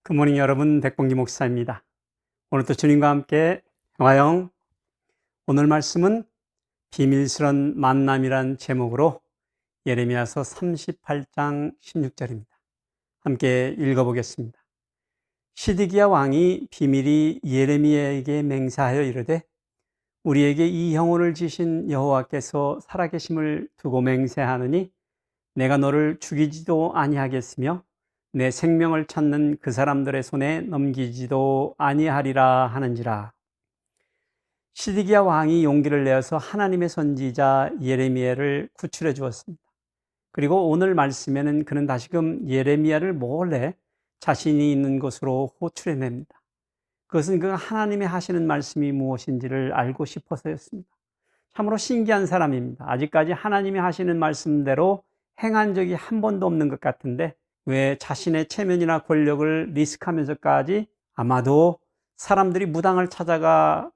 굿모닝 여러분, 백봉기 목사입니다. 오늘도 주님과 함께 행화영, 오늘 말씀은 비밀스런 만남이란 제목으로 예레미야서 38장 16절입니다. 함께 읽어보겠습니다. 시드기야 왕이 비밀이 예레미야에게 맹세하여 이르되 우리에게 이 형언을 지신 여호와께서 살아계심을 두고 맹세하느니 내가 너를 죽이지도 아니하겠으며 내 생명을 찾는 그 사람들의 손에 넘기지도 아니하리라 하는지라. 시드기야 왕이 용기를 내어서 하나님의 선지자 예레미야를 구출해 주었습니다. 그리고 오늘 말씀에는 그는 다시금 예레미야를 몰래 자신이 있는 곳으로 호출해 냅니다. 그것은 그가 하나님의 하시는 말씀이 무엇인지를 알고 싶어서였습니다. 참으로 신기한 사람입니다. 아직까지 하나님이 하시는 말씀대로 행한 적이 한 번도 없는 것 같은데 왜 자신의 체면이나 권력을 리스크하면서까지 아마도 사람들이 무당을 찾아가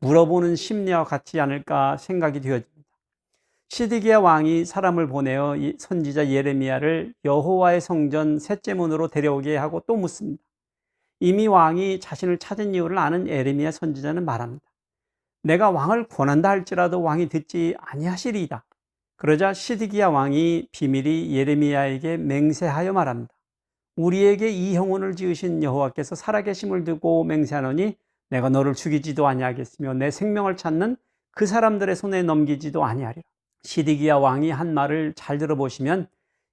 물어보는 심리와 같지 않을까 생각이 되어집니다. 시드기야 왕이 사람을 보내어 선지자 예레미야를 여호와의 성전 셋째 문으로 데려오게 하고 또 묻습니다. 이미 왕이 자신을 찾은 이유를 아는 예레미야 선지자는 말합니다. 내가 왕을 권한다 할지라도 왕이 듣지 아니하시리이다. 그러자 시드기야 왕이 비밀이 예레미야에게 맹세하여 말합니다. 우리에게 이 형언을 지으신 여호와께서 살아계심을 두고 맹세하노니 내가 너를 죽이지도 아니하겠으며 내 생명을 찾는 그 사람들의 손에 넘기지도 아니하리라. 시드기야 왕이 한 말을 잘 들어보시면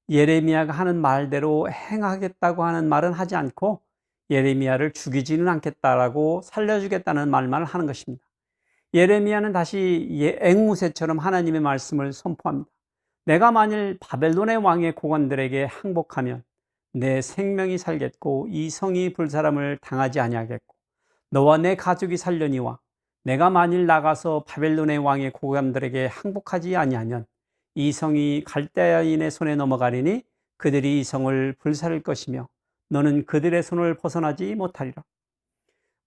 예레미야가 하는 말대로 행하겠다고 하는 말은 하지 않고 예레미야를 죽이지는 않겠다라고 살려주겠다는 말만 하는 것입니다. 예레미야는 다시 앵무새처럼 하나님의 말씀을 선포합니다. 내가 만일 바벨론의 왕의 고관들에게 항복하면 내 생명이 살겠고 이 성이 불사람을 당하지 아니하겠고 너와 내 가족이 살려니와 내가 만일 나가서 바벨론의 왕의 고관들에게 항복하지 아니하면 이 성이 갈대아인의 손에 넘어가리니 그들이 이 성을 불살을 것이며 너는 그들의 손을 벗어나지 못하리라.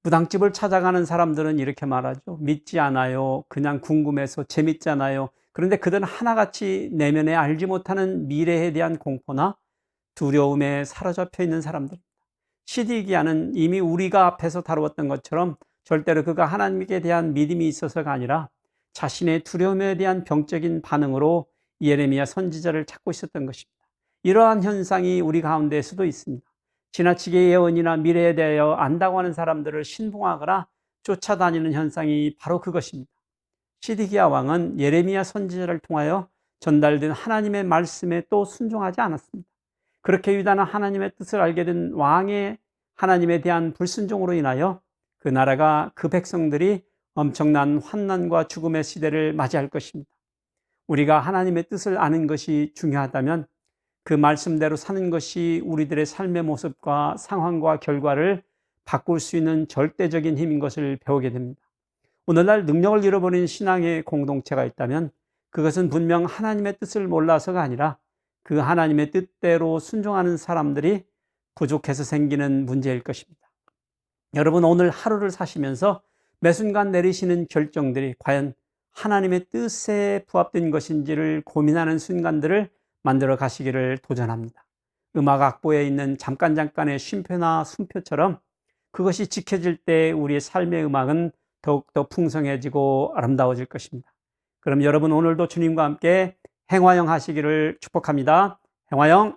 무당집을 찾아가는 사람들은 이렇게 말하죠. 믿지 않아요. 그냥 궁금해서 재밌지 않아요. 그런데 그들은 하나같이 내면에 알지 못하는 미래에 대한 공포나 두려움에 사로잡혀 있는 사람들입니다. 시드기야는 이미 우리가 앞에서 다루었던 것처럼 절대로 그가 하나님께 대한 믿음이 있어서가 아니라 자신의 두려움에 대한 병적인 반응으로 예레미야 선지자를 찾고 있었던 것입니다. 이러한 현상이 우리 가운데에서도 있습니다. 지나치게 예언이나 미래에 대하여 안다고 하는 사람들을 신봉하거나 쫓아다니는 현상이 바로 그것입니다. 시드기야 왕은 예레미야 선지자를 통하여 전달된 하나님의 말씀에 또 순종하지 않았습니다. 그렇게 유다는 하나님의 뜻을 알게 된 왕의 하나님에 대한 불순종으로 인하여 그 나라가 그 백성들이 엄청난 환난과 죽음의 시대를 맞이할 것입니다. 우리가 하나님의 뜻을 아는 것이 중요하다면 그 말씀대로 사는 것이 우리들의 삶의 모습과 상황과 결과를 바꿀 수 있는 절대적인 힘인 것을 배우게 됩니다. 오늘날 능력을 잃어버린 신앙의 공동체가 있다면 그것은 분명 하나님의 뜻을 몰라서가 아니라 그 하나님의 뜻대로 순종하는 사람들이 부족해서 생기는 문제일 것입니다. 여러분, 오늘 하루를 사시면서 매 순간 내리시는 결정들이 과연 하나님의 뜻에 부합된 것인지를 고민하는 순간들을 만들어 가시기를 도전합니다. 음악 악보에 있는 잠깐의 쉼표나 숨표처럼 그것이 지켜질 때 우리의 삶의 음악은 더욱더 풍성해지고 아름다워질 것입니다. 그럼 여러분 오늘도 주님과 함께 행화영 하시기를 축복합니다. 행화영.